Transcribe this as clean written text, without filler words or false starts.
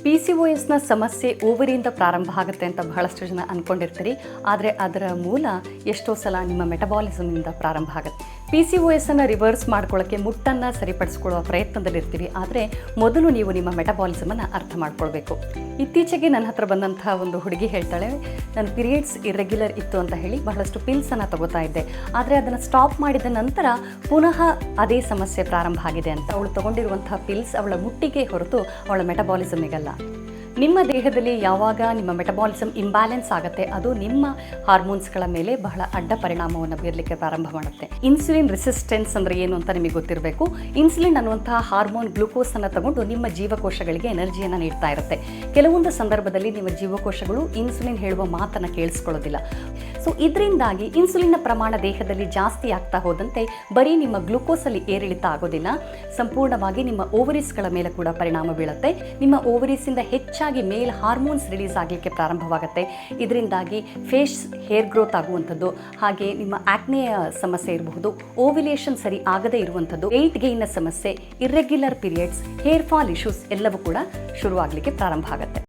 PCOSನ ಸಮಸ್ಯೆ ಓವರಿಯಿಂದ ಪ್ರಾರಂಭ ಆಗುತ್ತೆ ಅಂತ ಬಹಳಷ್ಟು ಜನ ಅಂದ್ಕೊಂಡಿರ್ತೀರಿ. ಆದರೆ ಅದರ ಮೂಲ ಎಷ್ಟೋ ಸಲ ನಿಮ್ಮ ಮೆಟಬಾಲಿಸಮ್ನಿಂದ ಪ್ರಾರಂಭ ಆಗುತ್ತೆ. PCOSನ್ನು ರಿವರ್ಸ್ ಮಾಡ್ಕೊಳ್ಳೋಕ್ಕೆ ಮುಟ್ಟನ್ನು ಸರಿಪಡಿಸ್ಕೊಳ್ಳುವ ಪ್ರಯತ್ನದಲ್ಲಿರ್ತೀವಿ. ಆದರೆ ಮೊದಲು ನೀವು ನಿಮ್ಮ ಮೆಟಬಾಲಿಸಮನ್ನು ಅರ್ಥ ಮಾಡ್ಕೊಳ್ಬೇಕು. ಇತ್ತೀಚೆಗೆ ನನ್ನ ಹತ್ರ ಬಂದಂತಹ ಒಂದು ಹುಡುಗಿ ಹೇಳ್ತಾಳೆ, ನನ್ನ ಪೀರಿಯಡ್ಸ್ ಇರ್ರೆಗ್ಯುಲರ್ ಇತ್ತು ಅಂತ ಹೇಳಿ ಬಹಳಷ್ಟು ಪಿಲ್ಸನ್ನು ತಗೋತಾ ಇದ್ದೆ. ಆದರೆ ಅದನ್ನು ಸ್ಟಾಪ್ ಮಾಡಿದ ನಂತರ ಪುನಃ ಅದೇ ಸಮಸ್ಯೆ ಪ್ರಾರಂಭ ಆಗಿದೆ ಅಂತ. ಅವಳು ತಗೊಂಡಿರುವಂತಹ ಪಿಲ್ಸ್ ಅವಳ ಮುಟ್ಟಿಗೆ ಹೊರತು ಅವಳ ಮೆಟಬಾಲಿಸಮಿಗಲ್ಲ. ನಿಮ್ಮ ದೇಹದಲ್ಲಿ ಯಾವಾಗ ನಿಮ್ಮ ಮೆಟಬಾಲಿಸಮ್ ಇಂಬ್ಯಾಲೆನ್ಸ್ ಆಗುತ್ತೆ, ಅದು ನಿಮ್ಮ ಹಾರ್ಮೋನ್ಸ್ಗಳ ಮೇಲೆ ಬಹಳ ಅಡ್ಡ ಪರಿಣಾಮವನ್ನು ಬೀರಲಿಕ್ಕೆ ಪ್ರಾರಂಭ ಮಾಡುತ್ತೆ. ಇನ್ಸುಲಿನ್ ರೆಸಿಸ್ಟೆನ್ಸ್ ಅಂದರೆ ಏನು ಅಂತ ನಿಮಗೆ ಗೊತ್ತಿರಬೇಕು. ಇನ್ಸುಲಿನ್ ಅನ್ನುವಂತಹ ಹಾರ್ಮೋನ್ ಗ್ಲೂಕೋಸನ್ನು ತಗೊಂಡು ನಿಮ್ಮ ಜೀವಕೋಶಗಳಿಗೆ ಎನರ್ಜಿಯನ್ನು ನೀಡ್ತಾ ಇರುತ್ತೆ. ಕೆಲವೊಂದು ಸಂದರ್ಭದಲ್ಲಿ ನಿಮ್ಮ ಜೀವಕೋಶಗಳು ಇನ್ಸುಲಿನ್ ಹೇಳುವ ಮಾತನ್ನು ಕೇಳಿಸ್ಕೊಳ್ಳೋದಿಲ್ಲ. ಸೊ ಇದರಿಂದಾಗಿ ಇನ್ಸುಲಿನ್ನ ಪ್ರಮಾಣ ದೇಹದಲ್ಲಿ ಜಾಸ್ತಿ ಆಗ್ತಾ ಹೋದಂತೆ ಬರೀ ನಿಮ್ಮ ಗ್ಲೂಕೋಸಲ್ಲಿ ಏರಿಳಿತ ಆಗೋದಿಲ್ಲ, ಸಂಪೂರ್ಣವಾಗಿ ನಿಮ್ಮ ಓವರೀಸ್ಗಳ ಮೇಲೆ ಕೂಡ ಪರಿಣಾಮ ಬೀಳುತ್ತೆ. ನಿಮ್ಮ ಓವರೀಸಿಂದ ಹೆಚ್ಚಾಗಿ ಮೇಲ್ ಹಾರ್ಮೋನ್ಸ್ ರಿಲೀಸ್ ಆಗಲಿಕ್ಕೆ ಪ್ರಾರಂಭವಾಗುತ್ತೆ. ಇದರಿಂದಾಗಿ ಫೇಸ್ ಹೇರ್ ಗ್ರೋತ್ ಆಗುವಂಥದ್ದು, ಹಾಗೆ ನಿಮ್ಮ ಆಕ್ನೆಯ ಸಮಸ್ಯೆ ಇರಬಹುದು, ಓವ್ಯುಲೇಷನ್ ಸರಿ ಆಗದೇ ಇರುವಂಥದ್ದು, ವೆಯ್ಟ್ ಗೇನ್ನ ಸಮಸ್ಯೆ, irregular periods, hair fall issues ಎಲ್ಲವೂ ಕೂಡ ಶುರುವಾಗಲಿಕ್ಕೆ ಪ್ರಾರಂಭ ಆಗುತ್ತೆ.